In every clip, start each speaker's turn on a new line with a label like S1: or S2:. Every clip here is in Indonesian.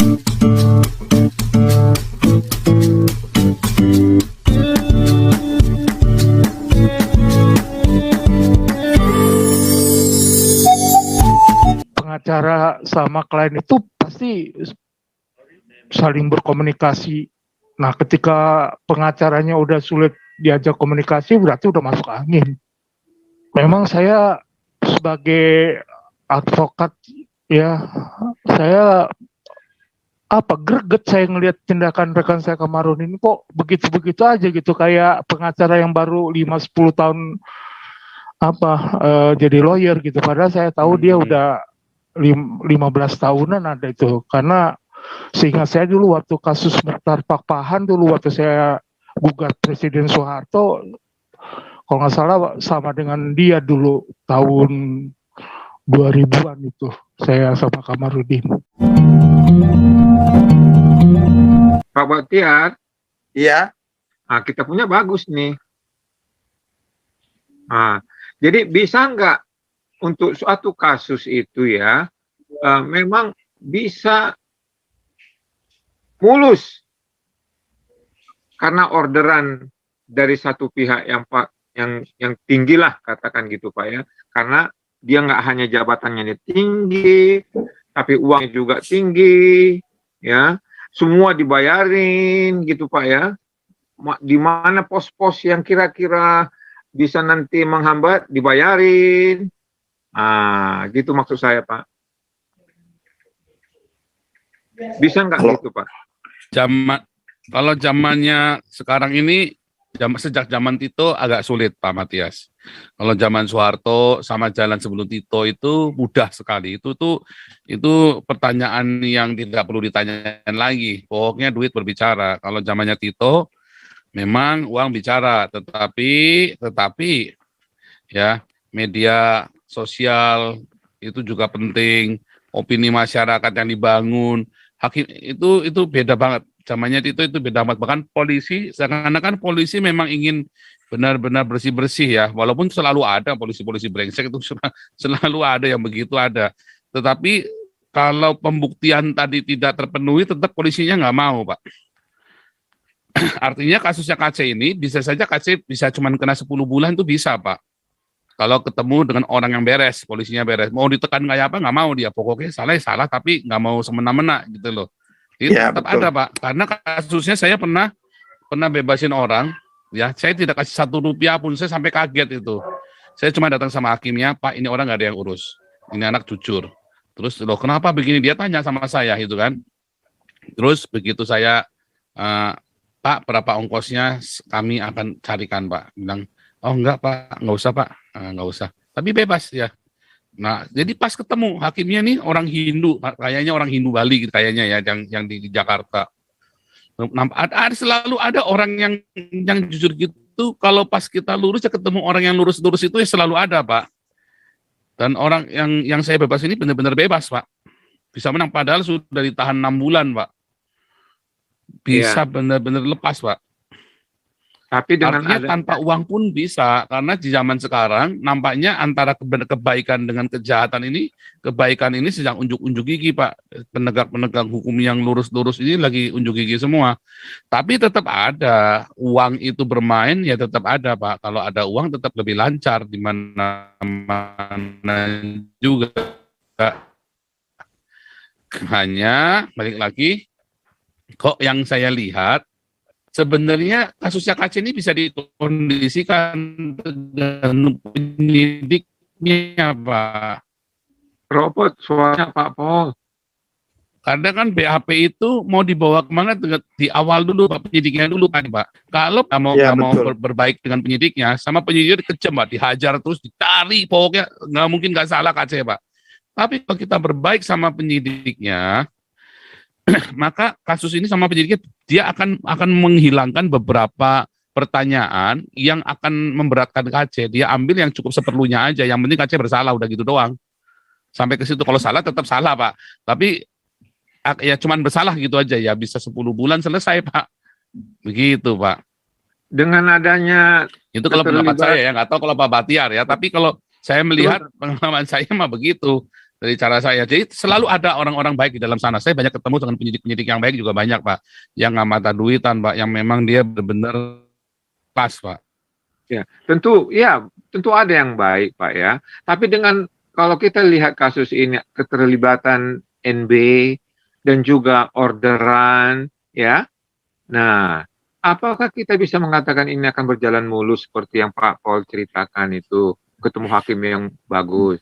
S1: Pengacara sama klien itu pasti saling berkomunikasi. Nah, ketika pengacaranya udah sulit diajak komunikasi, berarti udah masuk angin. Memang saya sebagai advokat, ya, saya greget saya ngelihat tindakan rekan saya Kamarun ini kok begitu-begitu aja gitu, kayak pengacara yang baru 5-10 tahun jadi lawyer gitu. Padahal saya tahu dia udah 15 tahunan ada itu. Karena seingat saya dulu waktu kasus Muchtar Pakpahan dulu, waktu saya gugat Presiden Soeharto, kalau nggak salah sama dengan dia dulu tahun 2000-an itu, saya sama Kamarudin.
S2: Pak Batiar,
S3: Iya,
S2: nah kita punya bagus nih. Nah, jadi bisa nggak untuk suatu kasus itu ya, memang bisa mulus karena orderan dari satu pihak yang tinggi lah, katakan gitu Pak ya, karena dia nggak hanya jabatannya tinggi, tapi uangnya juga tinggi, ya, semua dibayarin gitu Pak ya. Di mana pos-pos yang kira-kira bisa nanti menghambat dibayarin, gitu maksud saya Pak. Bisa nggak gitu Pak?
S4: Kalau zamannya sekarang ini, sejak zaman Tito agak sulit Pak Matias. Kalau zaman Soeharto sama jalan sebelum Tito itu mudah sekali. Itu pertanyaan yang tidak perlu ditanyakan lagi. Pokoknya duit berbicara. Kalau zamannya Tito memang uang bicara, tetapi ya media sosial itu juga penting, opini masyarakat yang dibangun. Hakim itu beda banget. Zamannya itu beda banget. Bahkan polisi, seakan-akan polisi memang ingin benar-benar bersih-bersih ya. Walaupun selalu ada polisi-polisi brengsek, itu selalu ada yang begitu ada. Tetapi kalau pembuktian tadi tidak terpenuhi, tetap polisinya nggak mau Pak. Artinya kasusnya KC ini bisa saja KC bisa cuma kena 10 bulan itu bisa Pak. Kalau ketemu dengan orang yang beres, polisinya beres, mau ditekan kayak apa nggak mau dia, pokoknya salah tapi nggak mau semena-mena gitu loh. Itu
S3: ya,
S4: tetap
S3: betul.
S4: ada Pak, karena kasusnya saya pernah bebasin orang, ya saya tidak kasih 1 rupiah pun, saya sampai kaget itu. Saya cuma datang sama hakimnya, Pak ini orang nggak ada yang urus, ini anak jujur. Terus loh kenapa begini, dia tanya sama saya gitu kan. Terus begitu saya Pak berapa ongkosnya, kami akan carikan Pak. Bilang, oh enggak Pak, nggak usah Pak, nggak usah. Tapi bebas ya. Nah, jadi pas ketemu hakimnya nih orang Hindu, kayaknya orang Hindu Bali gitu, kayaknya ya, yang di Jakarta. Selalu ada orang yang jujur gitu. Kalau pas kita lurus ya ketemu orang yang lurus-lurus itu ya selalu ada Pak. Dan orang yang saya bebas ini benar-benar bebas Pak. Bisa menang padahal sudah ditahan 6 bulan Pak. Bisa benar-benar lepas Pak.
S2: Tapi dengan
S4: artinya tanpa uang pun bisa, karena di zaman sekarang nampaknya antara kebaikan dengan kejahatan ini, kebaikan ini sedang unjuk-unjuk gigi Pak. Penegak-penegak hukum yang lurus-lurus ini lagi unjuk gigi semua. Tapi tetap ada, uang itu bermain ya tetap ada Pak. Kalau ada uang tetap lebih lancar di mana-mana juga. Hanya balik lagi, kok yang saya lihat sebenarnya kasusnya KC ini bisa dikondisikan dengan penyidiknya Pak.
S2: Robot suaranya Pak Pol.
S4: Karena kan BAP itu mau dibawa kemana di awal dulu Pak, penyidiknya dulu kan Pak. Kalau nggak mau berbaik dengan penyidiknya, sama penyidiknya kejam Pak, dihajar terus dicari, pokoknya nggak mungkin nggak salah KC Pak. Tapi kalau kita berbaik sama penyidiknya, maka kasus ini sama penyidiknya dia akan menghilangkan beberapa pertanyaan yang akan memberatkan KC. Dia ambil yang cukup seperlunya aja, yang penting KC bersalah, udah gitu doang. Sampai ke situ, kalau salah tetap salah Pak. Tapi ya cuman bersalah gitu aja ya, bisa 10 bulan selesai Pak. Begitu Pak.
S2: Dengan adanya
S4: itu kalau pendapat saya ya, nggak tahu kalau Pak Batiar ya, tapi kalau saya melihat pengalaman saya mah begitu. dari cara saya. Jadi selalu ada orang-orang baik di dalam sana. Saya banyak ketemu dengan penyidik-penyidik yang baik juga banyak, Pak. Yang nggak mata duitan, Pak. Yang memang dia benar-benar pas, Pak.
S2: Tentu ada yang baik, Pak ya. Tapi kalau kita lihat kasus ini, keterlibatan NB dan juga orderan, ya. Nah, apakah kita bisa mengatakan ini akan berjalan mulus seperti yang Pak Paul ceritakan itu, ketemu hakim yang bagus?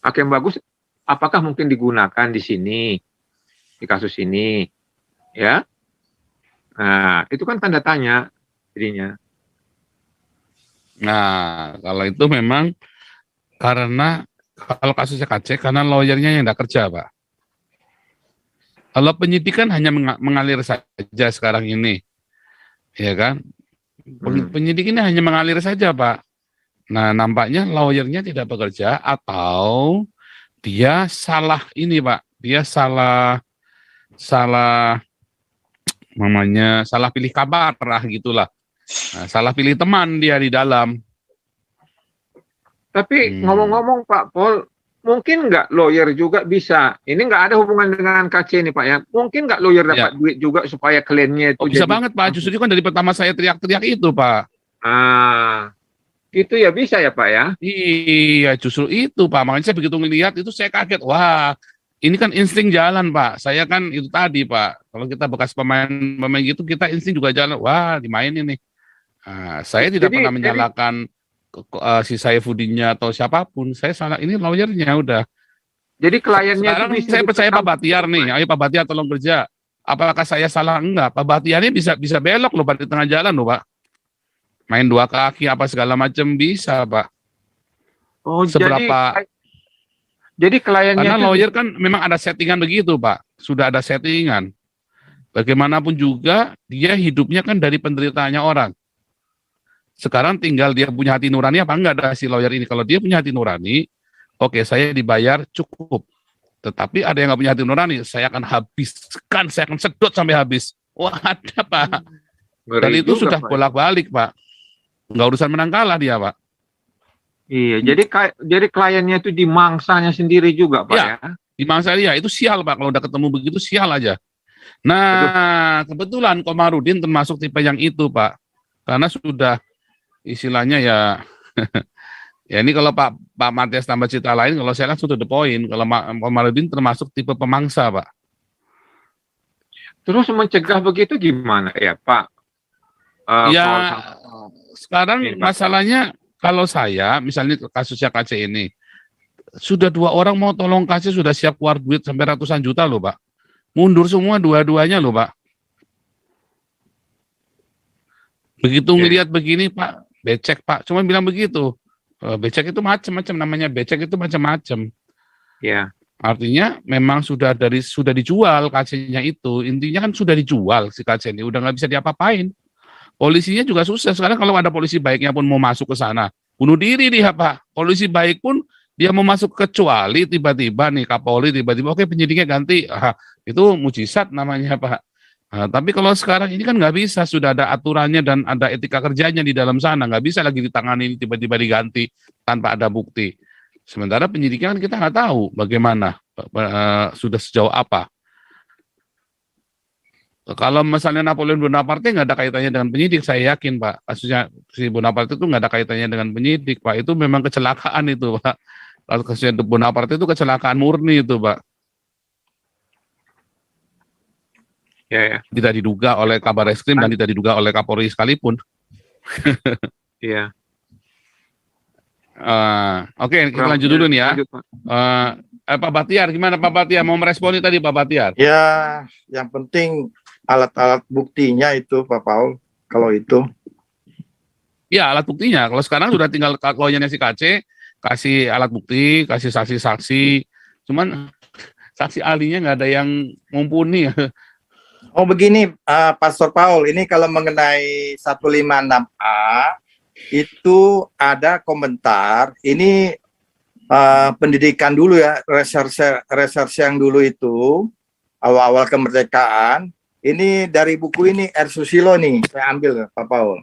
S2: Hakim bagus, apakah mungkin digunakan di sini, di kasus ini, ya? Nah, itu kan tanda tanya jadinya.
S4: Nah, kalau itu memang karena kalau kasusnya KC, karena lawyernya yang tidak kerja, Pak. Kalau penyidikan hanya mengalir saja sekarang ini, ya kan? Penyidik ini hanya mengalir saja, Pak. Nah, nampaknya lawyernya tidak bekerja atau dia salah ini, Pak. Dia salah salah pilih kabar lah gitulah. Nah, salah pilih teman dia di dalam.
S2: Tapi ngomong-ngomong Pak Paul, mungkin nggak lawyer juga bisa? Ini nggak ada hubungan dengan KC ini Pak ya. Mungkin nggak lawyer dapat duit juga supaya kliennya itu
S4: bisa banget Pak. Justru kan dari pertama saya teriak-teriak itu Pak.
S2: Itu ya bisa ya Pak ya?
S4: Iya, justru itu Pak. Makanya saya begitu melihat itu saya kaget. Wah, ini kan insting jalan Pak. Saya kan itu tadi Pak. Kalau kita bekas pemain gitu, kita insting juga jalan. Wah, dimainin nih. Nah, saya tidak pernah menyalahkan si Saifuddinnya atau siapapun. Saya salah. Ini lawyernya udah.
S2: Jadi kliennya
S4: sekarang
S2: itu
S4: saya percaya Pak Batiar nih. Ayo Pak Batiar tolong kerja. Apakah saya salah? Enggak. Pak Batiar ini bisa belok loh Pak di tengah jalan loh Pak. Main dua kaki apa segala macam bisa Pak.
S2: Oh,
S4: seberapa?
S2: Jadi kliennya
S4: karena lawyer kan memang ada settingan begitu Pak. Sudah ada settingan. Bagaimanapun juga dia hidupnya kan dari penderitaannya orang. Sekarang tinggal dia punya hati nurani apa enggak ada si lawyer ini. Kalau dia punya hati nurani, oke, saya dibayar cukup. Tetapi ada yang nggak punya hati nurani, saya akan habiskan, saya akan sedot sampai habis. Wah, ada Pak. Dan itu sudah bolak-balik Pak. Nggak urusan menang kalah dia Pak.
S2: Iya, jadi kliennya itu dimangsanya sendiri juga Pak ya?
S4: Dimangsa dia, itu sial Pak. Kalau udah ketemu begitu sial aja. Nah, kebetulan Komarudin termasuk tipe yang itu Pak. Karena sudah istilahnya ya, ya ini kalau Pak Matias tambah cerita lain, kalau saya langsung to the point, kalau Komarudin termasuk tipe pemangsa Pak.
S2: Terus mencegah begitu gimana ya Pak?
S4: Sekarang masalahnya kalau saya, misalnya kasusnya KC ini, sudah 2 orang mau tolong KC sudah siap keluar duit sampai ratusan juta loh Pak. Mundur semua dua-duanya loh Pak. Begitu ngelihat begini Pak, becek Pak, cuma bilang begitu. Becek itu macam-macam, namanya becek itu macam-macam.
S2: Ya.
S4: Artinya memang sudah dijual KC-nya itu, intinya kan sudah dijual si KC ini, udah nggak bisa diapa-apain. Polisinya juga susah. Sekarang kalau ada polisi baiknya pun mau masuk ke sana, bunuh diri dia Pak. Polisi baik pun dia mau masuk, kecuali tiba-tiba nih Kapolri tiba-tiba oke penyidiknya ganti. Itu mujizat namanya Pak. Tapi kalau sekarang ini kan nggak bisa, sudah ada aturannya dan ada etika kerjanya di dalam sana, nggak bisa lagi ditangani tiba-tiba diganti tanpa ada bukti. Sementara penyidiknya kan kita nggak tahu bagaimana, sudah sejauh apa. Kalau misalnya Napoleon Bonaparte nggak ada kaitannya dengan penyidik, saya yakin Pak, kasusnya si Bonaparte itu nggak ada kaitannya dengan penyidik Pak, itu memang kecelakaan itu Pak. Kalau kasusnya Bonaparte itu kecelakaan murni itu Pak.
S2: Ya.
S4: Tidak diduga oleh Kabar Reskrim dan tidak diduga oleh Kapolri sekalipun.
S2: Iya.
S4: Oke, kita lanjut dulu nih ya. Pak Batiar, gimana Pak Batiar? Mau meresponi tadi Pak Batiar?
S3: Ya, yang penting alat-alat buktinya itu Pak Paul, kalau itu.
S4: Ya, alat buktinya. Kalau sekarang sudah tinggal lawyernya si KC, kasih alat bukti, kasih saksi-saksi. Cuman saksi ahlinya nggak ada yang mumpuni.
S3: Oh begini, Pastor Paul, ini kalau mengenai 156A, itu ada komentar, ini pendidikan dulu ya, reserse yang dulu itu, awal-awal kemerdekaan, ini dari buku ini, R. Susilo nih, saya ambil Pak Paul.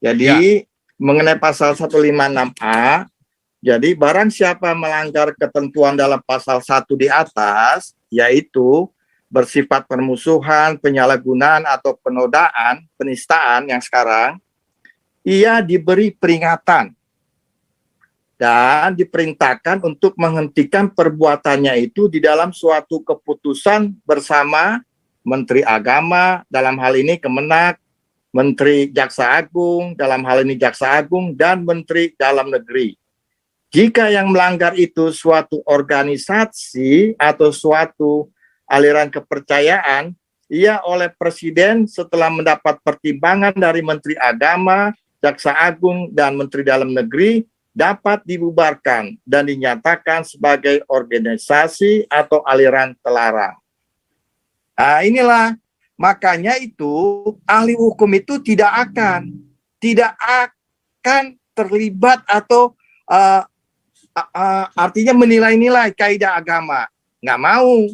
S3: Jadi, mengenai pasal 156A, Jadi barang siapa melanggar ketentuan dalam pasal 1 di atas, yaitu bersifat permusuhan, penyalahgunaan atau penodaan, penistaan yang sekarang, ia diberi peringatan dan diperintahkan untuk menghentikan perbuatannya itu di dalam suatu keputusan bersama Menteri Agama, dalam hal ini Kemenak, Menteri Jaksa Agung, dalam hal ini Jaksa Agung, dan Menteri Dalam Negeri. Jika yang melanggar itu suatu organisasi atau suatu aliran kepercayaan, ia oleh Presiden setelah mendapat pertimbangan dari Menteri Agama, Jaksa Agung, dan Menteri Dalam Negeri dapat dibubarkan dan dinyatakan sebagai organisasi atau aliran terlarang. Nah, inilah makanya itu ahli hukum itu tidak akan terlibat atau artinya menilai-nilai kaidah agama, nggak mau.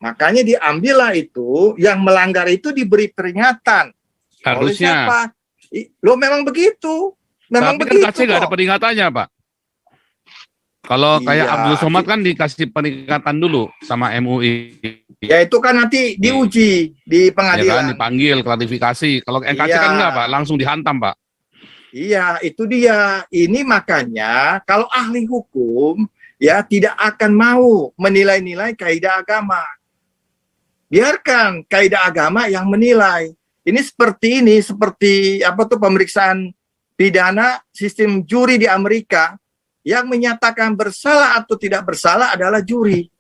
S3: Makanya diambillah itu yang melanggar itu diberi peringatan. Oleh
S4: Harusnya.
S3: siapa? Lo memang begitu. Memang
S4: Tapi
S3: begitu.
S4: kan KC nggak ada peringatannya, Pak. Kalau kayak
S3: Iya.
S4: Abdul Somad kan dikasih peringatan dulu sama MUI.
S3: Ya itu kan nanti diuji di
S4: Ya kan,
S3: pengadilan.
S4: dipanggil klarifikasi. Kalau NKC
S3: Iya.
S4: kan enggak, Pak, langsung dihantam, Pak.
S3: Iya, itu dia. Ini makanya kalau ahli hukum ya tidak akan mau menilai-nilai kaidah agama. Biarkan kaidah agama yang menilai. Ini seperti apa tuh pemeriksaan pidana sistem juri di Amerika, yang menyatakan bersalah atau tidak bersalah adalah juri.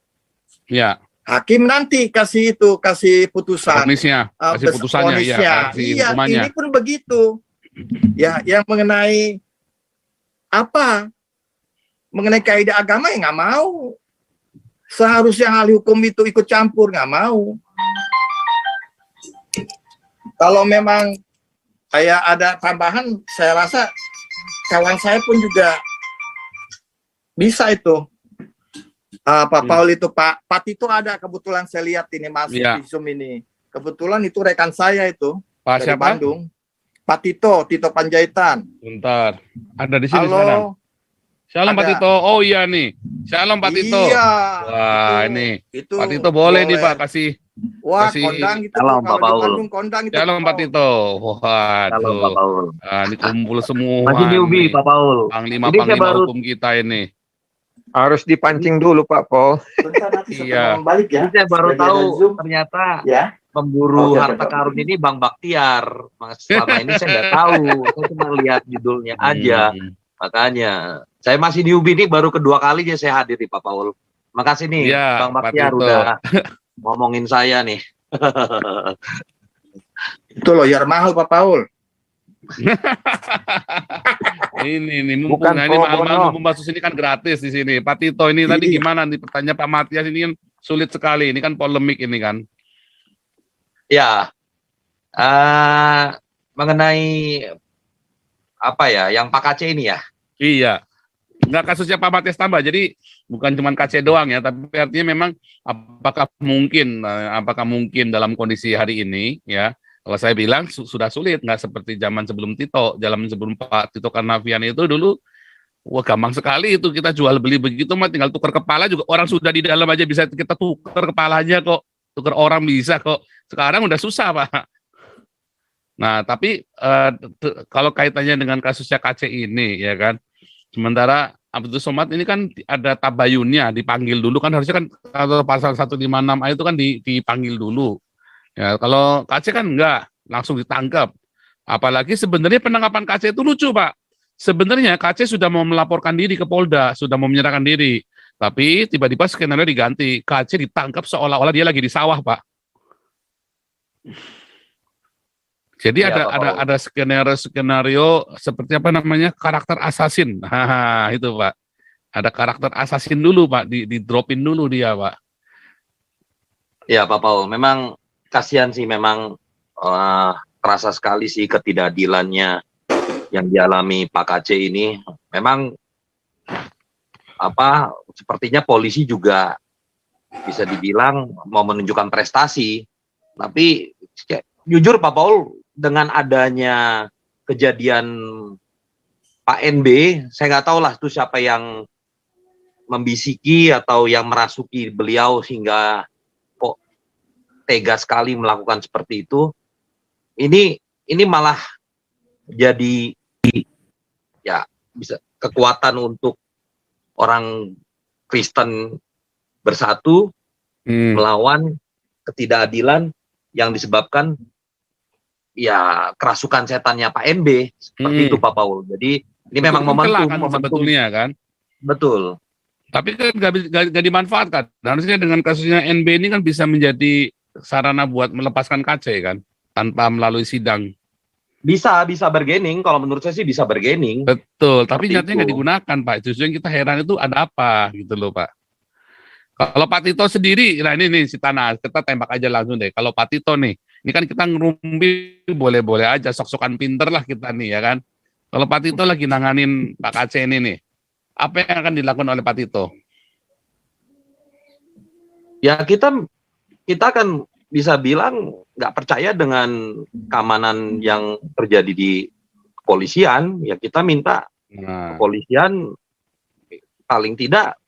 S4: Ya,
S3: Hakim nanti kasih putusan.
S4: vonisnya, kasih putusannya,
S3: vonisnya.
S4: iya, kasih
S3: Iya,
S4: hukumannya.
S3: ini pun begitu. Ya, yang mengenai apa? Mengenai kaidah agama ya nggak mau. Seharusnya ahli hukum itu ikut campur, nggak mau. Kalau memang kayak ada tambahan, saya rasa kawan saya pun juga bisa itu. Pak Paul itu, Pak Tito ada kebetulan saya lihat ini masuk
S4: Iya.
S3: di Zoom ini. Kebetulan itu rekan saya itu
S4: Pak
S3: dari
S4: siapa?
S3: Bandung. Pak Tito Panjaitan.
S4: Bentar. Ada di sini sekarang.
S3: Halo.
S4: Shalom Pak
S3: Ada.
S4: Tito. Oh iya nih. Shalom Pak Tito.
S3: Iya.
S4: Wah,
S3: itu-
S4: ini.
S3: itu
S4: Pak Tito boleh nih Pak kasih.
S3: Wah,
S4: kasih-
S3: kondang itu
S5: Halo,
S3: kalau
S5: Pak
S3: di
S5: Paul.
S3: Bandung kondang itu.
S4: Shalom Pak Tito.
S5: Halo Pak
S4: Waduh.
S5: Paul.
S4: Ah, ini kumpul semua.
S5: Masih newbie
S4: nih.
S5: Pak Paul.
S4: Panglima
S5: Ini saya baru
S4: hukum kita ini.
S2: Harus dipancing dulu Pak Paul.
S3: Bentar, nanti
S4: Iya.
S3: setelah balik ya.
S5: ini saya baru
S3: Lagi
S5: tahu
S3: ada Zoom.
S5: ternyata
S3: Ya.
S5: pemburu
S3: Oke,
S5: harta
S3: Pak.
S5: karun ini Bang Baktiar. Mas, selama ini saya nggak tahu. Saya cuma lihat judulnya aja. Makanya saya masih newbie nih, baru kedua kalinya saya hadir di Pak Paul. Makasih nih
S4: Iya,
S5: Bang
S4: Pak
S5: Baktiar
S4: Tito.
S5: udah ngomongin saya nih.
S3: Itu lawyer mahal Pak Paul.
S4: Ini mumpung
S2: Bukan
S4: nah, ini
S2: pro
S4: mahal-mahal
S2: bono.
S4: mumpung masuk sini kan gratis di sini. Pak Tito ini tadi
S3: Iya.
S4: gimana nih pertanyaan Pak Matias ini kan sulit sekali. Ini kan polemik ini kan.
S5: Ya, mengenai apa ya, yang Pak KC ini ya.
S4: Iya. Enggak kasusnya Pak Matias tambah. Jadi bukan cuma KC doang ya, tapi artinya memang apakah mungkin dalam kondisi hari ini ya. Kalau saya bilang sudah sulit, nggak seperti zaman sebelum Tito, zaman sebelum Pak Tito Karnavian itu dulu, wah gampang sekali itu kita jual beli begitu mah tinggal tukar kepala juga orang sudah di dalam aja bisa kita tukar kepalanya kok, tukar orang bisa kok. Sekarang udah susah Pak. Nah tapi kalau kaitannya dengan kasusnya KC ini ya kan, sementara Abdul Somad ini kan ada tabayunnya, dipanggil dulu kan harusnya kan kalau pasal 156A itu kan dipanggil dulu. Ya, kalau KC kan enggak, langsung ditangkap. Apalagi sebenarnya penangkapan KC itu lucu, Pak. Sebenarnya KC sudah mau melaporkan diri ke Polda, sudah mau menyerahkan diri. Tapi tiba-tiba skenario diganti. KC ditangkap seolah-olah dia lagi di sawah, Pak. Jadi
S5: Ya, Pak
S4: ada skenario seperti apa namanya? Karakter assassin. Haha, itu, Pak. Ada karakter assassin dulu, Pak, di-dropin dulu dia, Pak.
S5: Ya Pak Paul, memang kasihan sih, memang terasa sekali sih ketidakadilannya yang dialami Pak KC ini. Memang sepertinya polisi juga bisa dibilang mau menunjukkan prestasi, tapi jujur Pak Paul, dengan adanya kejadian Pak NB, saya nggak tahu lah itu siapa yang membisiki atau yang merasuki beliau hingga kok tega sekali melakukan seperti itu. Ini malah jadi ya bisa kekuatan untuk orang Kristen bersatu melawan ketidakadilan yang disebabkan ya kerasukan setannya Pak NB seperti itu Pak Paul. Jadi ini memang momentum
S4: sebetulnya kan.
S5: Betul.
S4: Tapi kan nggak dimanfaatkan. Harusnya dengan kasusnya NB ini kan bisa menjadi sarana buat melepaskan KC kan, tanpa melalui sidang.
S5: Bisa bergening. Kalau menurut saya sih bisa bergening.
S4: Betul. Tapi
S5: Seperti
S4: nyatanya nggak
S5: itu.
S4: digunakan Pak. Justru yang kita heran itu ada apa gitu loh Pak. Kalau Pak Tito sendiri, nah ini nih si Tanah, kita tembak aja langsung deh. Kalau Pak Tito nih, ini kan kita ngerumpi boleh-boleh aja, sok-sokan pinter lah kita nih ya kan. Kalau Pak Tito lagi nanganin Pak KC ini nih, apa yang akan dilakukan oleh Pak Tito?
S5: Ya kita kan bisa bilang nggak percaya dengan keamanan yang terjadi di kepolisian. Ya kita minta kepolisian paling tidak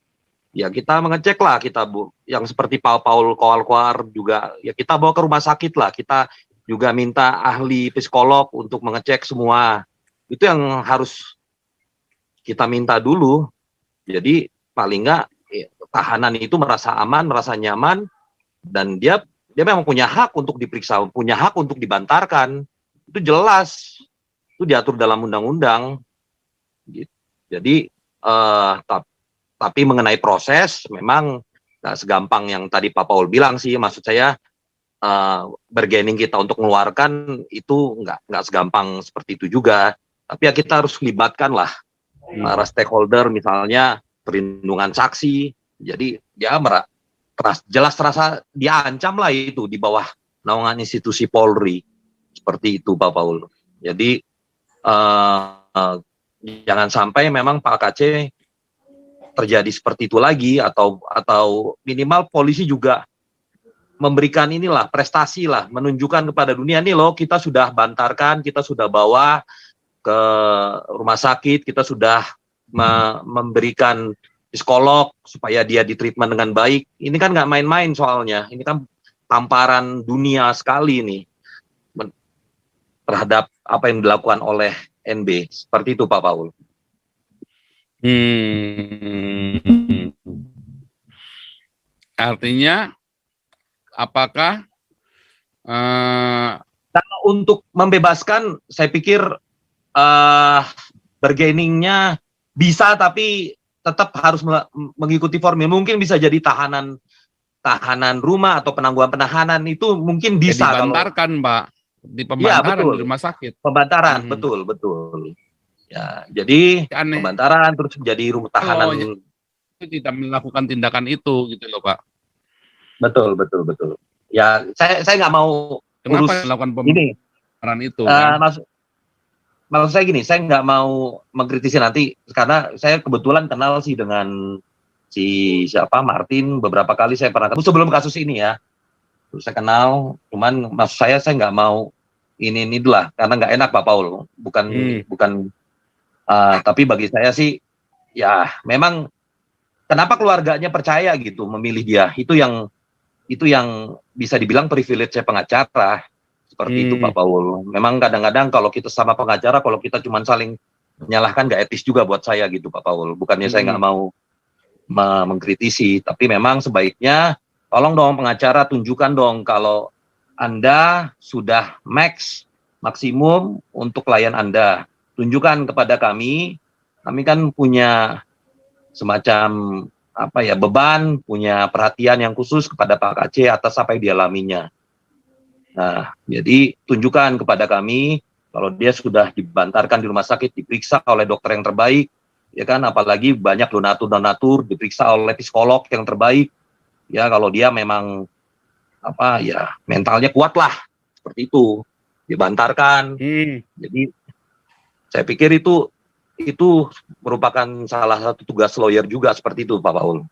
S5: ya kita mengecek lah, kita yang seperti Paul Koalkoar juga ya kita bawa ke rumah sakit lah. Kita juga minta ahli psikolog untuk mengecek semua. Itu yang harus kita minta dulu. Jadi paling nggak tahanan itu merasa aman, merasa nyaman, dan dia memang punya hak untuk diperiksa, punya hak untuk dibantarkan. Itu jelas, itu diatur dalam undang-undang. Jadi tapi mengenai proses memang nggak segampang yang tadi Pak Paul bilang sih. Maksud saya bergening kita untuk mengeluarkan itu nggak segampang seperti itu juga. Tapi ya kita harus libatkan lah para stakeholder, misalnya perlindungan saksi. Jadi dia jelas terasa diancam lah itu di bawah naungan institusi Polri seperti itu Pak Paul. Jadi jangan sampai memang Pak KC terjadi seperti itu lagi, atau minimal polisi juga memberikan inilah prestasi lah, menunjukkan kepada dunia nih loh kita sudah bantarkan, kita sudah bawa ke rumah sakit, kita sudah memberikan psikolog supaya dia ditreatment dengan baik. Ini kan nggak main-main soalnya, ini kan tamparan dunia sekali nih terhadap apa yang dilakukan oleh NB. Seperti itu Pak Paul.
S4: Artinya apakah
S5: Kalau untuk membebaskan saya pikir bergeningnya bisa, tapi tetap harus mengikuti formil. Mungkin bisa jadi tahanan rumah atau penangguhan penahanan, itu mungkin bisa
S4: dibantarkan Pak, di pembantaran di rumah sakit.
S5: Pembantaran, betul. Ya, jadi pembantaran terus jadi rumah tahanan.
S4: Itu tidak melakukan tindakan itu gitu loh Pak.
S5: Betul. Ya, saya nggak mau
S4: kenapa melakukan pembantaran itu?
S5: Maksud saya gini, saya nggak mau mengkritisi nanti, karena saya kebetulan kenal sih dengan si Martin, beberapa kali saya pernah ketemu sebelum kasus ini ya. Terus saya kenal, cuman maksud saya nggak mau ini lah, karena nggak enak Pak Paul, bukan tapi bagi saya sih ya memang kenapa keluarganya percaya gitu memilih dia, itu yang bisa dibilang privilege saya pengacara. Seperti itu Pak Paul. Memang kadang-kadang kalau kita sama pengacara, kalau kita cuma saling menyalahkan nggak etis juga buat saya gitu Pak Paul. Bukannya saya nggak mau mengkritisi, tapi memang sebaiknya tolong dong pengacara tunjukkan dong kalau Anda sudah maksimum untuk klien Anda. Tunjukkan kepada kami kan punya semacam beban, punya perhatian yang khusus kepada Pak KC atas apa yang dialaminya. Nah, jadi tunjukkan kepada kami kalau dia sudah dibantarkan di rumah sakit, diperiksa oleh dokter yang terbaik, ya kan, apalagi banyak donatur diperiksa oleh psikolog yang terbaik. Ya, kalau dia memang mentalnya kuat lah, seperti itu, dibantarkan. Jadi saya pikir itu merupakan salah satu tugas lawyer juga, seperti itu Pak Paul.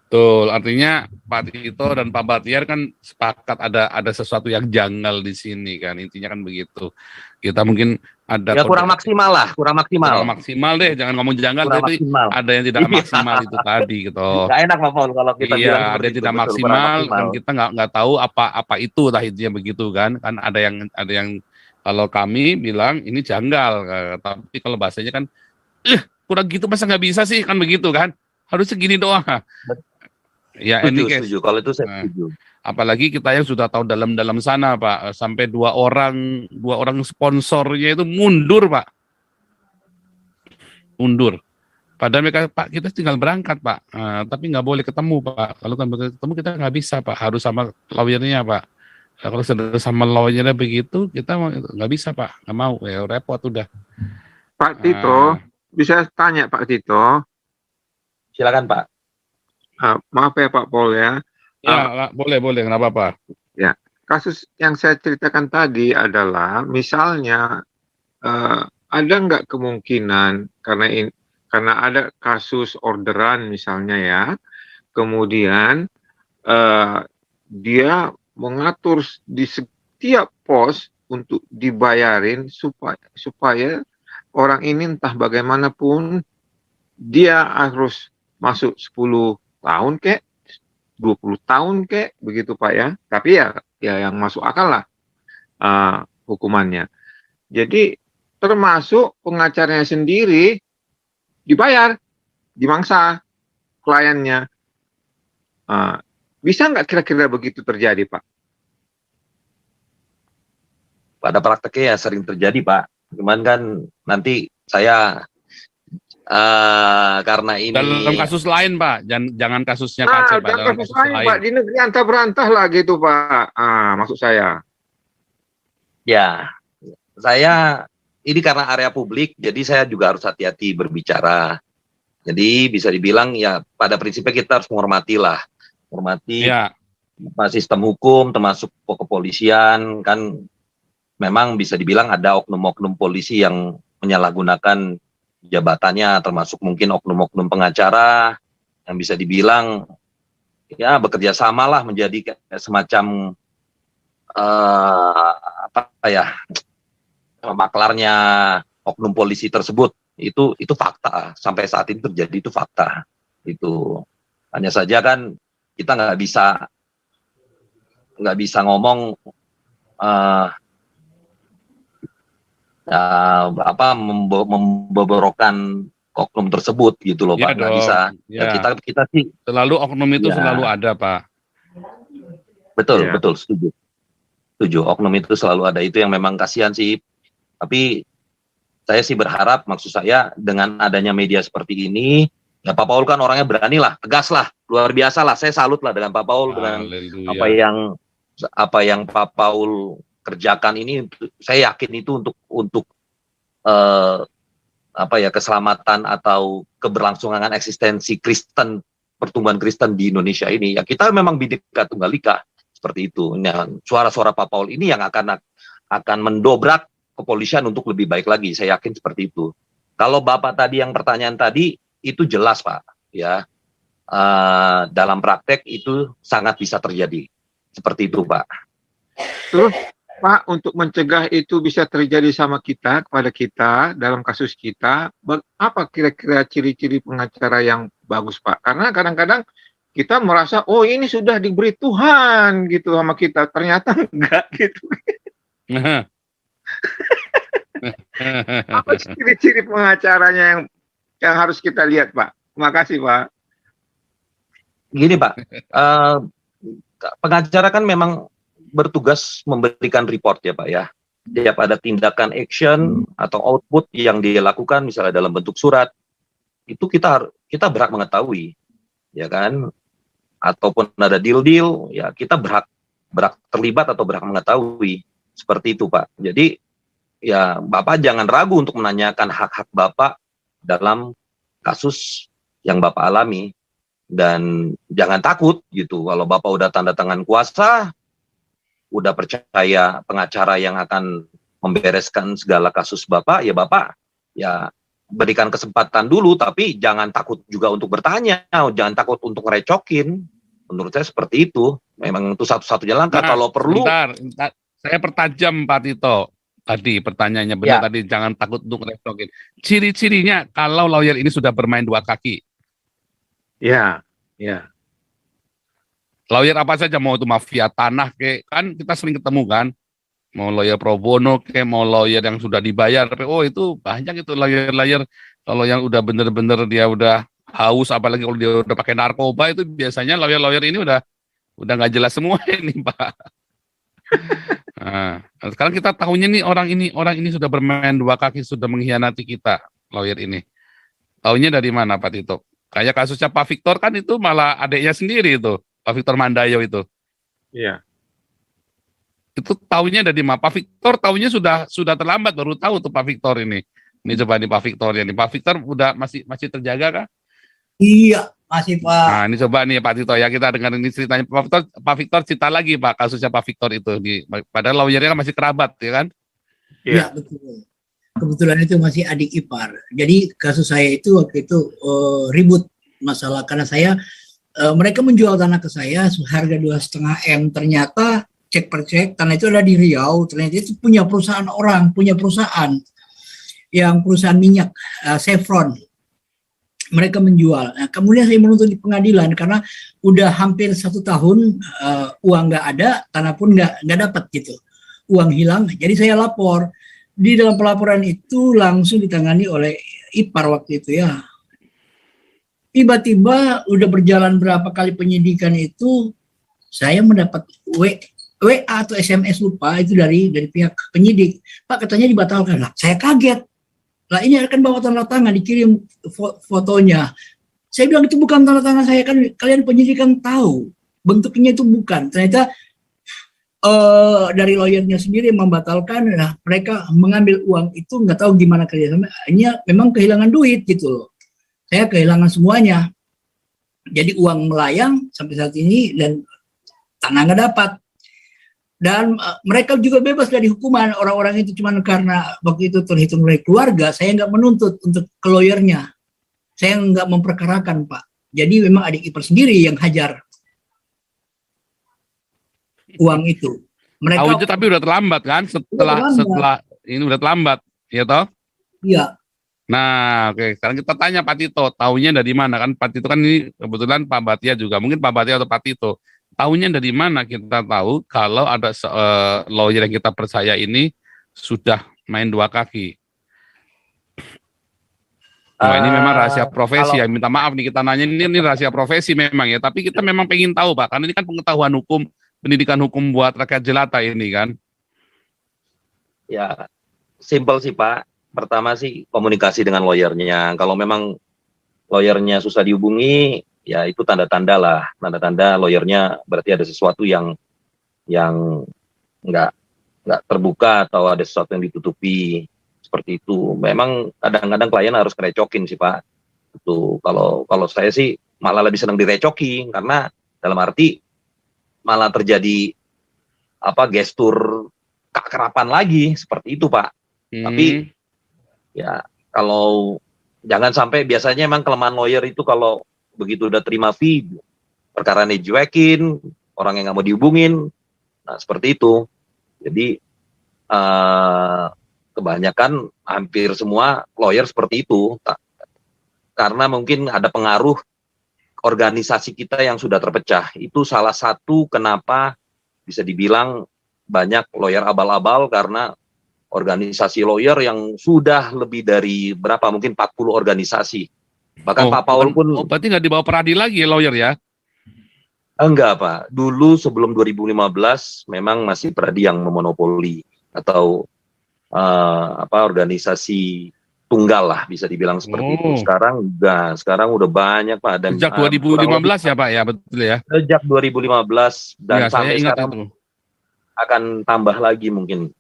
S4: Betul, artinya Pak Tito dan Pak Batiar kan sepakat ada sesuatu yang janggal di sini kan, intinya kan begitu. Kita mungkin ada
S5: Ya kurang
S4: kode
S5: maksimal lah, kurang
S4: kurang
S5: maksimal.
S4: maksimal deh, jangan ngomong janggal,
S5: Kurang
S4: tapi
S5: maksimal.
S4: ada yang tidak
S5: Iya.
S4: maksimal itu tadi gitu.
S5: Nggak enak Pak Paul kalau kita bilang
S4: Iya, ada
S5: seperti
S4: yang
S5: itu.
S4: tidak
S5: Betul, kurang
S4: maksimal
S5: maksimal.
S4: kan kita nggak tahu apa itu lah intinya begitu kan. Kan ada yang kalau kami bilang ini janggal, tapi kalau bahasanya kan kurang gitu masa nggak bisa sih kan begitu kan. Harusnya gini doang. Ya ini guys.
S5: Setuju. Kalau itu saya
S4: Nah,
S5: setuju.
S4: apalagi kita yang sudah tahu dalam sana Pak, sampai dua orang sponsornya itu mundur Pak, mundur. Padahal mereka Pak kita tinggal berangkat Pak, tapi nggak boleh ketemu Pak. Kalau kan ketemu kita nggak bisa Pak, harus sama lawyernya Pak. Nah, kalau sudah sama lawyernya begitu kita nggak bisa Pak, nggak mau ya repot udah.
S2: Pak Tito, bisa tanya Pak Tito?
S5: Silakan Pak.
S2: Maaf ya Pak Paul ya.
S4: Ya boleh kenapa Pak?
S2: Kasus yang saya ceritakan tadi adalah misalnya ada nggak kemungkinan karena ada kasus orderan misalnya ya, kemudian dia mengatur di setiap pos untuk dibayarin supaya orang ini entah bagaimanapun dia harus masuk 10 tahun kek, 20 tahun kek, begitu Pak ya. Tapi ya yang masuk akal lah hukumannya. Jadi termasuk pengacaranya sendiri dibayar, dimangsa kliennya. Bisa nggak kira-kira begitu terjadi Pak?
S5: Pada prakteknya ya sering terjadi Pak. Cuman kan nanti saya karena ini
S4: Dalam kasus lain Pak, jangan kasusnya KC Pak,
S2: Jangan
S4: dalam
S2: kasus
S4: kasus
S2: lain
S4: lain.
S2: Pak, di negeri antah berantah lah gitu Pak. Maksud saya.
S5: ya saya ini karena area publik, jadi saya juga harus hati-hati berbicara. Jadi bisa dibilang ya pada prinsipnya kita harus menghormati
S4: Ya,
S5: sistem hukum termasuk kepolisian kan memang bisa dibilang ada oknum-oknum polisi yang menyalahgunakan jabatannya termasuk mungkin oknum-oknum pengacara yang bisa dibilang ya bekerja sama lah menjadi semacam maklarnya oknum polisi tersebut. Itu fakta sampai saat ini terjadi, itu fakta. Itu hanya saja kan kita nggak bisa ngomong memboborokan oknum tersebut gitu loh
S4: ya
S5: Pak, nggak
S4: dong.
S5: bisa.
S4: Ya.
S5: Kita sih
S4: Selalu oknum itu
S5: Ya.
S4: selalu ada Pak.
S5: betul
S2: Ya.
S5: betul setuju oknum itu selalu ada, itu yang memang kasihan sih. Tapi saya sih berharap, maksud saya dengan adanya media seperti ini ya Pak Paul kan orangnya berani lah, tegas lah, luar biasa lah, saya salut lah dengan Pak Paul dengan
S4: Haleluya.
S5: apa yang Pak Paul kerjakan ini. Saya yakin itu untuk keselamatan atau keberlangsungan eksistensi Kristen, pertumbuhan Kristen di Indonesia ini. Ya kita memang Bhinneka Tunggal Ika seperti itu. Nah, suara-suara Pak Paul ini yang akan mendobrak kepolisian untuk lebih baik lagi. Saya yakin seperti itu. Kalau Bapak tadi yang pertanyaan tadi itu jelas Pak, ya dalam praktek itu sangat bisa terjadi seperti itu Pak.
S2: Terus Pak, untuk mencegah itu bisa terjadi sama kita, kepada kita, dalam kasus kita, apa kira-kira ciri-ciri pengacara yang bagus Pak? Karena kadang-kadang kita merasa, oh ini sudah diberi Tuhan gitu sama kita, ternyata enggak gitu. Apa ciri-ciri pengacaranya yang harus kita lihat Pak? Terima kasih Pak.
S5: Gini Pak, pengacara kan memang bertugas memberikan report ya Pak ya. Tiap ada tindakan action atau output yang dia lakukan misalnya dalam bentuk surat, itu kita berhak mengetahui, ya kan? Ataupun ada deal-deal, ya kita berhak terlibat atau berhak mengetahui. Seperti itu Pak. Jadi ya Bapak jangan ragu untuk menanyakan hak-hak Bapak dalam kasus yang Bapak alami. Dan jangan takut gitu, kalau Bapak udah tanda tangan kuasa, udah percaya pengacara yang akan membereskan segala kasus Bapak ya berikan kesempatan dulu, tapi jangan takut juga untuk bertanya, jangan takut untuk ngerecokin. Menurut saya seperti itu, memang itu satu-satunya langkah. Kalau perlu.
S4: Bentar, saya pertajam Pak Tito. tadi pertanyaannya benar
S3: Ya.
S4: tadi, jangan takut untuk ngerecokin. Ciri-cirinya kalau lawyer ini sudah bermain dua kaki.
S2: Ya, ya.
S4: Lawyer apa saja, mau itu mafia tanah kan kita sering ketemu kan. Mau lawyer pro bono mau lawyer yang sudah dibayar. Oh, itu banyak itu lawyer-lawyer kalau yang udah bener-bener dia udah haus, apalagi kalau dia udah pakai narkoba, itu biasanya lawyer-lawyer ini udah nggak jelas semua ini, Pak. Nah, sekarang kita tahunya nih orang ini sudah bermain dua kaki, sudah mengkhianati kita, lawyer ini. Tahunya dari mana, Pak Tito? Kayak kasusnya Pak Victor kan itu malah adiknya sendiri itu, Pak Victor Mandayo itu.
S2: Iya.
S4: Itu tahunya dari mana? Pak Victor tahunya sudah terlambat, baru tahu tuh Pak Victor ini. Ini coba nih Pak Victor ya nih. Pak Victor udah masih terjaga kah?
S6: Iya, masih Pak.
S4: Nah, ini coba nih Pak Tito ya, kita dengar ini ceritanya Pak Victor cerita lagi Pak, kasusnya Pak Victor itu padahal lawyernya kan masih kerabat ya kan?
S6: Iya, betul. Kebetulan itu masih adik ipar. Jadi kasus saya itu waktu itu ribut masalah karena mereka menjual tanah ke saya harga 2,5 M. Ternyata cek per cek tanah itu ada di Riau. Ternyata itu punya perusahaan yang perusahaan minyak Chevron. Mereka menjual. Nah, kemudian saya menuntut di pengadilan karena udah hampir 1 tahun uang nggak ada, tanah pun nggak dapat gitu, uang hilang. Jadi saya lapor. Di dalam pelaporan itu langsung ditangani oleh ipar waktu itu ya. Tiba-tiba udah berjalan berapa kali penyidikan itu, saya mendapat WA atau SMS lupa itu dari pihak penyidik. Pak, katanya dibatalkan. Lah, saya kaget. Lah, ini akan bawa tanda tangan, dikirim fotonya. Saya bilang itu bukan tanda tangan saya, kan kalian penyidik kan tahu bentuknya itu bukan. Ternyata dari lawyernya sendiri yang membatalkan. Nah, mereka mengambil uang itu nggak tahu gimana kerjasama. Hanya memang kehilangan duit gitu loh. Saya kehilangan semuanya. Jadi uang melayang sampai saat ini dan tanah nggak dapat. Dan mereka juga bebas dari hukuman. Orang-orang itu cuma karena waktu itu terhitung oleh keluarga, saya nggak menuntut untuk ke lawyernya. Saya nggak memperkarakan, Pak. Jadi memang adik ipar sendiri yang hajar uang itu. Mereka
S4: Tahunya tapi udah terlambat kan? Setelah ini udah terlambat, ya toh?
S6: Iya.
S4: Nah, oke. Sekarang kita tanya Pak Tito, tahunya dari mana kan? Pak Tito kan ini kebetulan Pak Batia juga, mungkin Pak Batia atau Pak Tito. Tahunya dari mana kita tahu kalau ada lawyer yang kita percaya ini sudah main dua kaki? Nah, ini memang rahasia profesi ya. Minta maaf nih kita nanya ini rahasia profesi memang ya. Tapi kita memang pengen tahu Pak, karena ini kan pengetahuan hukum, pendidikan hukum buat rakyat jelata ini kan.
S5: Ya, simpel sih Pak. Pertama sih komunikasi dengan lawyernya. Kalau memang lawyernya susah dihubungi, ya itu tanda-tanda lah. Tanda-tanda lawyernya berarti ada sesuatu yang nggak terbuka atau ada sesuatu yang ditutupi. Seperti itu. Memang kadang-kadang klien harus ngerecokin sih Pak. Itu kalau saya sih malah lebih senang direcoki karena dalam arti malah terjadi gestur keakraban lagi seperti itu Pak. Tapi ya kalau jangan sampai, biasanya emang kelemahan lawyer itu kalau begitu udah terima fee perkara dicuekin, orang yang nggak mau dihubungin. Nah seperti itu. Jadi kebanyakan hampir semua lawyer seperti itu karena mungkin ada pengaruh organisasi kita yang sudah terpecah. Itu salah satu kenapa bisa dibilang banyak lawyer abal-abal, karena organisasi lawyer yang sudah lebih dari mungkin 40 organisasi. Bahkan Pak Paul pun
S4: berarti nggak dibawa peradi lagi ya lawyer ya?
S5: Enggak Pak, dulu sebelum 2015 memang masih peradi yang memonopoli atau organisasi tunggal lah bisa dibilang seperti itu. Sekarang udah banyak Pak, dan
S4: sejak 2015 ya Pak ya, betul ya?
S5: Sejak 2015 dan
S4: ya,
S5: sampai sekarang itu akan tambah lagi mungkin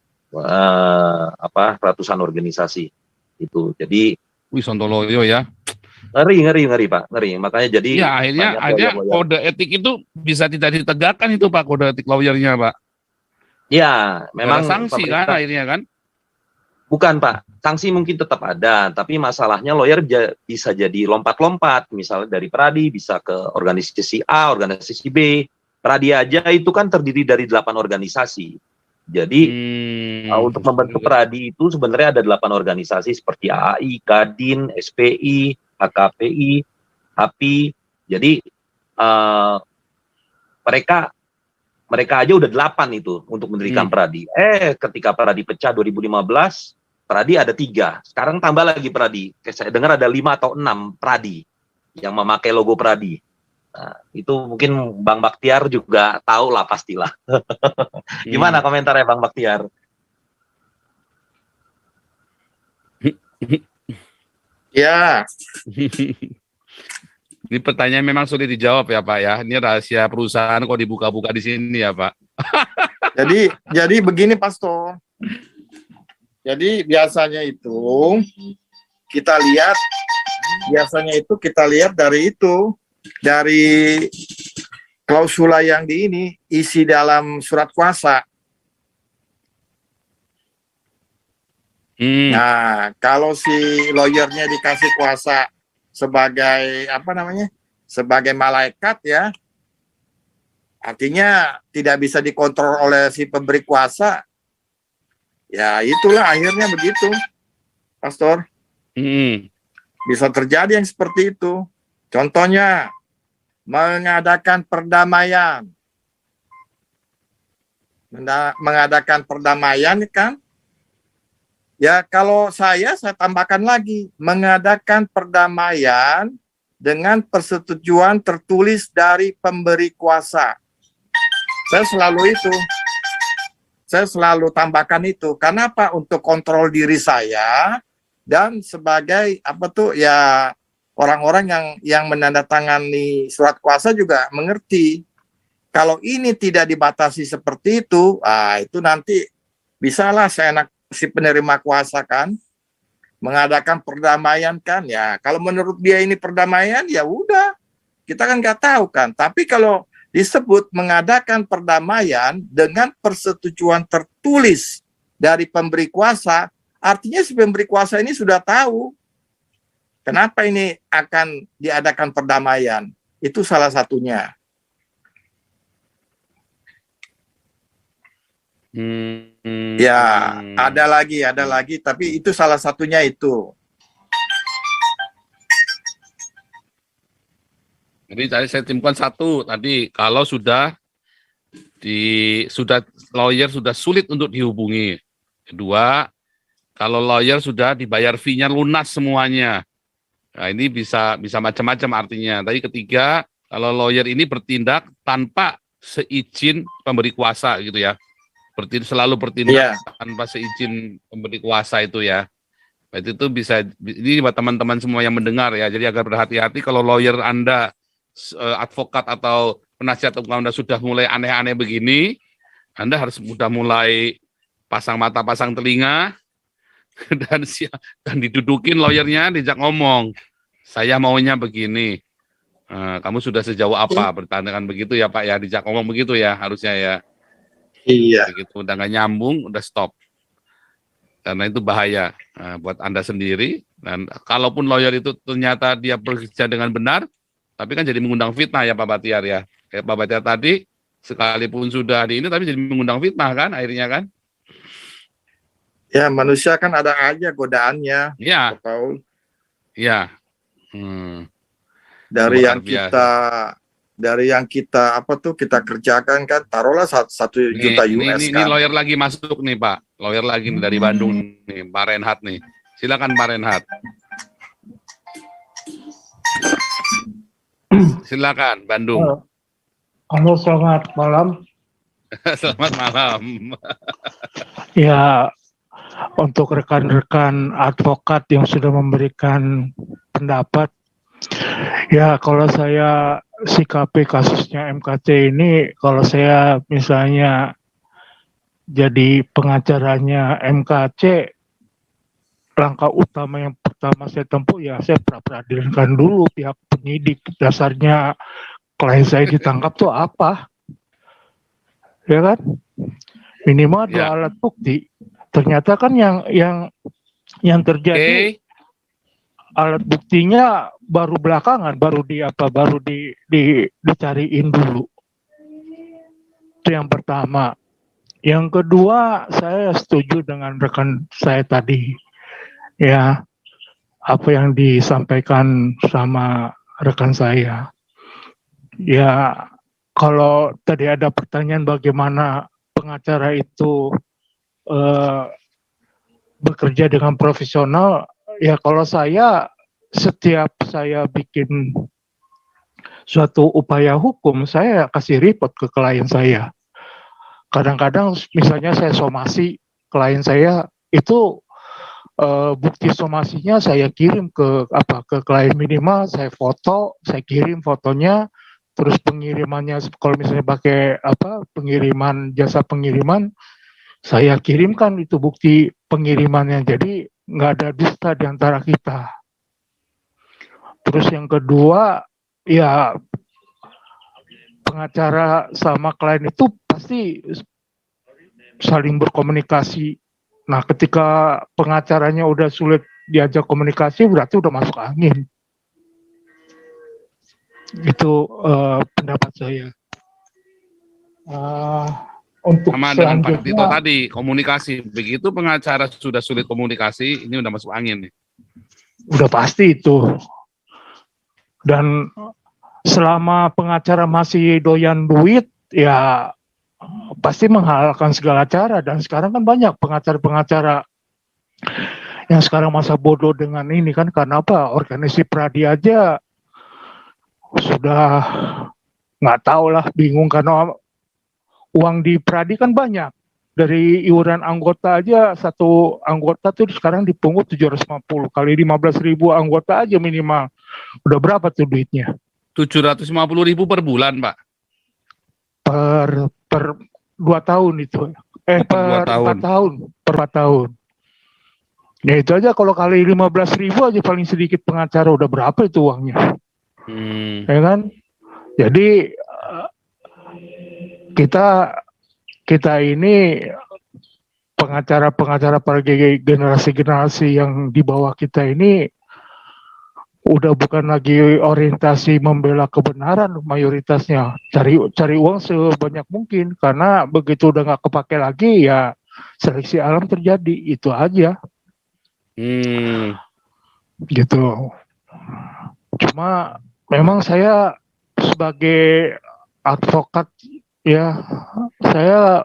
S5: ratusan organisasi itu. Jadi
S4: Sontoloyo ya.
S5: Ngeri Pak, ngeri. Makanya jadi
S4: ya akhirnya kode etik itu bisa tidak ditegakkan itu Pak, kode etik lawyernya Pak.
S5: Ya, memang
S4: sanksi kan akhirnya kan?
S5: Bukan Pak, sanksi mungkin tetap ada, tapi masalahnya lawyer bisa jadi lompat-lompat, misalnya dari peradi bisa ke organisasi A, organisasi B. Peradi aja itu kan terdiri dari 8 organisasi. Jadi untuk membentuk Pradi itu sebenarnya ada 8 organisasi seperti AAI, Kadin, SPI, HKPI, HAPI. Jadi mereka aja udah 8 itu untuk mendirikan Pradi. Ketika Pradi pecah 2015, Pradi ada 3. Sekarang tambah lagi Pradi. Saya dengar ada 5 atau 6 Pradi yang memakai logo Pradi. Nah, itu mungkin Bang Baktiar juga tahu lah pastilah. Gimana komentarnya Bang Baktiar?
S3: Ya,
S4: Ini pertanyaan memang sulit dijawab ya Pak ya. Ini rahasia perusahaan kok dibuka-buka di sini ya Pak.
S3: jadi begini Pastor. Jadi biasanya itu kita lihat dari klausula yang isi dalam surat kuasa. Nah, kalau si lawyernya dikasih kuasa sebagai sebagai malaikat ya, artinya tidak bisa dikontrol oleh si pemberi kuasa. Ya itulah akhirnya begitu, Pastor. Bisa terjadi yang seperti itu. Contohnya mengadakan perdamaian. Mengadakan perdamaian kan? Ya kalau saya tambahkan lagi, mengadakan perdamaian dengan persetujuan tertulis dari pemberi kuasa. Saya selalu tambahkan itu. Kenapa? Untuk kontrol diri saya dan sebagai orang-orang yang menandatangani surat kuasa juga mengerti. Kalau ini tidak dibatasi seperti itu, itu nanti bisalah seenak si penerima kuasa kan mengadakan perdamaian kan ya. Kalau menurut dia ini perdamaian ya udah, kita kan nggak tahu kan. Tapi kalau disebut mengadakan perdamaian dengan persetujuan tertulis dari pemberi kuasa, artinya si pemberi kuasa ini sudah tahu kenapa ini akan diadakan perdamaian. Itu salah satunya. Ya, ada lagi, tapi itu salah satunya itu.
S4: Jadi tadi saya simpulkan satu, tadi kalau sudah lawyer sudah sulit untuk dihubungi. Kedua, kalau lawyer sudah dibayar fee-nya lunas semuanya. Nah, ini bisa macam-macam artinya. Tadi ketiga, kalau lawyer ini bertindak tanpa seizin pemberi kuasa gitu ya. Selalu bertindak tanpa seizin pemberi kuasa itu ya. Itu bisa, ini buat teman-teman semua yang mendengar ya, jadi agak berhati-hati kalau lawyer Anda, advokat atau penasihat hukum Anda sudah mulai aneh-aneh begini, Anda harus sudah mulai pasang mata, pasang telinga, dan didudukin lawyernya, dijak ngomong, saya maunya begini. Kamu sudah sejauh apa bertanyakan begitu ya Pak ya, dijak ngomong begitu ya harusnya ya.
S3: Iya.
S4: Begitu udah nggak nyambung, udah stop. Karena itu bahaya buat Anda sendiri. Dan kalaupun lawyer itu ternyata dia bekerja dengan benar, tapi kan jadi mengundang fitnah ya Pak Batiar ya. Kayak Pak Batiar tadi, sekalipun sudah di ini, tapi jadi mengundang fitnah kan akhirnya kan.
S3: Ya manusia kan ada aja godaannya.
S4: Iya.
S3: Paul.
S4: Iya.
S3: Dari yang kita kita kerjakan kan taruhlah 1 juta US
S4: ini
S3: kan.
S4: lawyer lagi masuk nih Pak, lawyer lagi nih dari Bandung nih, Pak Renhat nih, silakan Pak Renhat. Silakan Bandung.
S1: Halo, selamat malam.
S4: Selamat malam.
S1: Ya, untuk rekan-rekan advokat yang sudah memberikan pendapat, ya kalau saya sikapi kasusnya MKC ini, kalau saya misalnya jadi pengacaranya MKC, langkah utama yang pertama saya tempuh ya saya pra-peradilankan dulu pihak penyidik. Dasarnya klien saya ditangkap tuh apa? Ya kan? Minimal ada alat bukti. Ternyata kan yang terjadi alat buktinya baru belakangan, baru dicariin dulu. Itu yang pertama. Yang kedua, saya setuju dengan rekan saya tadi. Ya, apa yang disampaikan sama rekan saya. Ya, kalau tadi ada pertanyaan bagaimana pengacara itu eh, bekerja dengan profesional, ya kalau saya setiap saya bikin suatu upaya hukum, saya kasih report ke klien saya. Kadang-kadang misalnya saya somasi klien saya itu bukti somasinya saya kirim ke klien, minimal saya foto, saya kirim fotonya, terus pengirimannya kalau misalnya pakai pengiriman, jasa pengiriman, saya kirimkan itu bukti pengirimannya, jadi nggak ada dusta di antara kita. Terus yang kedua, ya pengacara sama klien itu pasti saling berkomunikasi. Nah, ketika pengacaranya udah sulit diajak komunikasi, berarti udah masuk angin. Itu pendapat saya. Untuk
S4: Sama dengan Pak Tito
S1: selanjutnya,
S4: tadi, komunikasi. Begitu pengacara sudah sulit komunikasi, ini udah masuk angin nih.
S1: udah pasti itu. Dan selama pengacara masih doyan duit, ya pasti menghalalkan segala cara. Dan sekarang kan banyak pengacara-pengacara yang sekarang masa bodoh dengan ini kan, karena apa? Organisasi Pradi aja sudah nggak tahu lah, bingung karena uang di Pradi kan banyak. Dari iuran anggota aja, satu anggota tuh sekarang dipungut 750 kali 15.000 anggota aja minimal. Udah berapa tuh duitnya?
S4: 750.000 per bulan, Pak.
S1: Per 2 tahun itu. Per 4 tahun. Per 4 tahun. Ya itu aja kalau kali 15.000 aja paling sedikit pengacara, udah berapa itu uangnya? Ya kan? Jadi kita ini pengacara-pengacara para generasi-generasi yang di bawah kita ini udah bukan lagi orientasi membela kebenaran mayoritasnya, cari uang sebanyak mungkin, karena begitu udah nggak kepake lagi ya seleksi alam terjadi, itu aja. Gitu. Cuma memang saya sebagai advokat ya, saya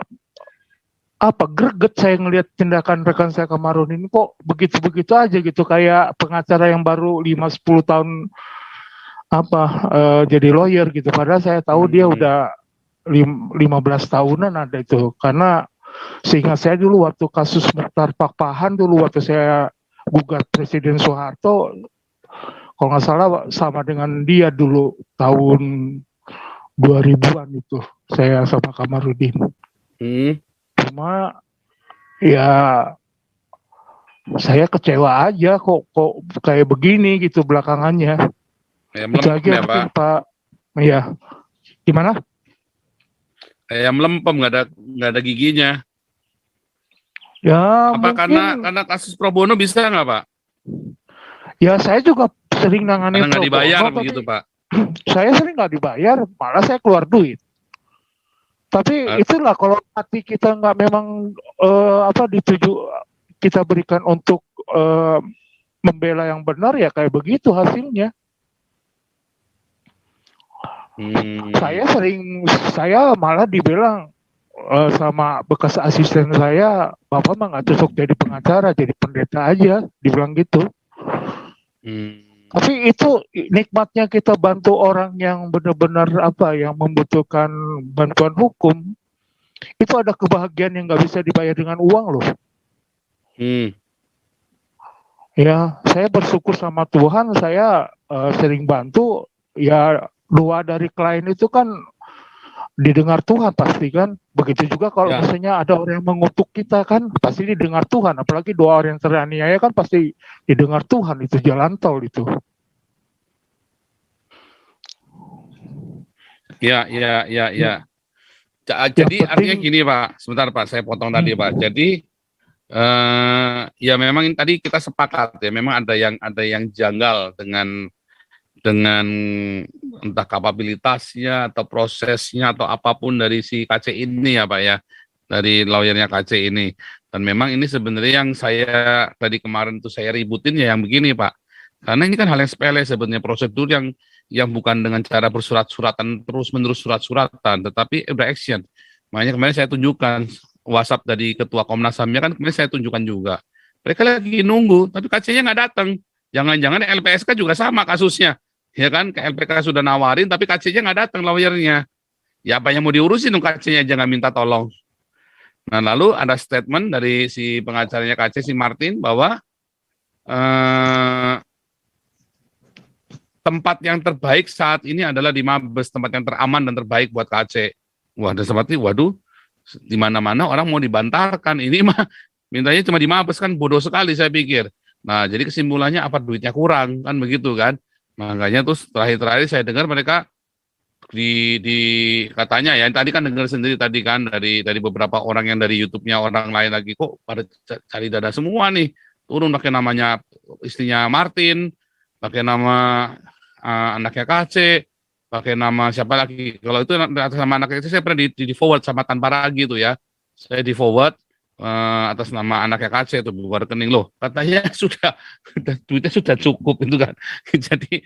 S1: greget saya ngelihat tindakan rekan saya Kamarun ini, kok begitu-begitu aja gitu, kayak pengacara yang baru 5-10 tahun jadi lawyer gitu, padahal saya tahu dia udah 15 tahunan ada itu. Karena seingat saya dulu waktu kasus Mukhtar Pakpahan dulu, waktu saya gugat Presiden Soeharto, kalau nggak salah sama dengan dia dulu tahun 2000-an itu, saya sama Kamarudin. Cuma ya saya kecewa aja kok kayak begini gitu belakangannya.
S4: Kayak
S1: Itu aja
S4: ya,
S1: mungkin,
S4: Pak.
S1: Pak. Iya. Gimana?
S4: Kayak melempem, nggak ada giginya.
S1: Ya
S4: Apa
S1: mungkin,
S4: karena kasus pro bono bisa nggak, Pak?
S1: ya saya juga sering nangani
S4: Karena nggak
S1: pro
S4: dibayar
S1: bono,
S4: begitu, Pak.
S1: saya sering nggak dibayar, malah saya keluar duit. Tapi itulah kalau hati kita nggak memang dituju kita berikan untuk membela yang benar, ya kayak begitu hasilnya. Saya malah dibilang sama bekas asisten saya, Bapak mah nggak cocok jadi pengacara, jadi pendeta aja, dibilang gitu. Tapi itu nikmatnya kita bantu orang yang benar-benar yang membutuhkan bantuan hukum. Itu ada kebahagiaan yang nggak bisa dibayar dengan uang loh. Ya, saya bersyukur sama Tuhan, saya sering bantu. Ya, doa dari klien itu kan didengar Tuhan pasti kan. Begitu juga kalau misalnya ada orang yang mengutuk kita kan, pasti didengar Tuhan. Apalagi doa orang yang teraniaya kan pasti didengar Tuhan. Itu jalan tol itu. Ya.
S4: Jadi artinya gini, Pak. Sebentar, Pak. Saya potong tadi, Pak. Jadi ya memang tadi kita sepakat ya. Memang ada yang janggal dengan entah kapabilitasnya atau prosesnya atau apapun dari si KC ini ya, Pak ya. dari lawyernya KC ini. Dan memang ini sebenarnya yang saya tadi kemarin tuh saya ributin ya yang begini Pak. Karena ini kan hal yang sepele sebenarnya, prosedur yang bukan dengan cara bersurat-suratan terus-menerus surat-suratan, tetapi udah action. Makanya kemarin saya tunjukkan WhatsApp dari Ketua Komnas HAM-nya kan kemarin saya tunjukkan juga. Mereka lagi nunggu, tapi KC-nya nggak datang. Jangan-jangan LPSK juga sama kasusnya. Ya kan, ke LPK sudah nawarin, tapi KC-nya nggak datang lawyernya. Ya apa yang mau diurusin dong KC-nya, jangan minta tolong. Nah lalu ada statement dari si pengacaranya KC, si Martin, bahwa tempat yang terbaik saat ini adalah di Mabes, tempat yang teraman dan terbaik buat KC. Wah, dan seperti, waduh, di mana-mana orang mau dibantarkan, ini mah mintanya cuma di Mabes, kan bodoh sekali saya pikir. Nah, jadi kesimpulannya apa, duitnya kurang, kan begitu kan. Makanya terus terakhir-terakhir saya dengar mereka di katanya ya, tadi kan dengar sendiri tadi kan dari beberapa orang yang dari YouTube-nya orang lain lagi, kok pada cari dada semua nih, turun pakai namanya istrinya Martin, pakai nama anaknya KC, pakai nama siapa lagi, kalau itu atas nama anaknya itu saya pernah di forward sama tanpa ragi itu ya, saya di forward atas nama anaknya KC itu buka rekening loh, katanya sudah duitnya sudah cukup itu kan. Jadi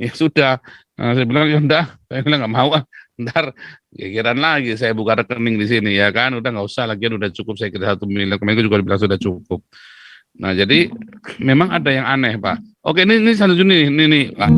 S4: ya sudah, saya bilang ya udah, saya bilang nggak mau, ntar kikiran lagi saya buka rekening di sini ya kan, udah nggak usah, lagian udah cukup, saya kira 1 miliar, kemarin juga bilang sudah cukup. Nah jadi memang ada yang aneh Pak. Oke, ini selanjutnya ini Pak.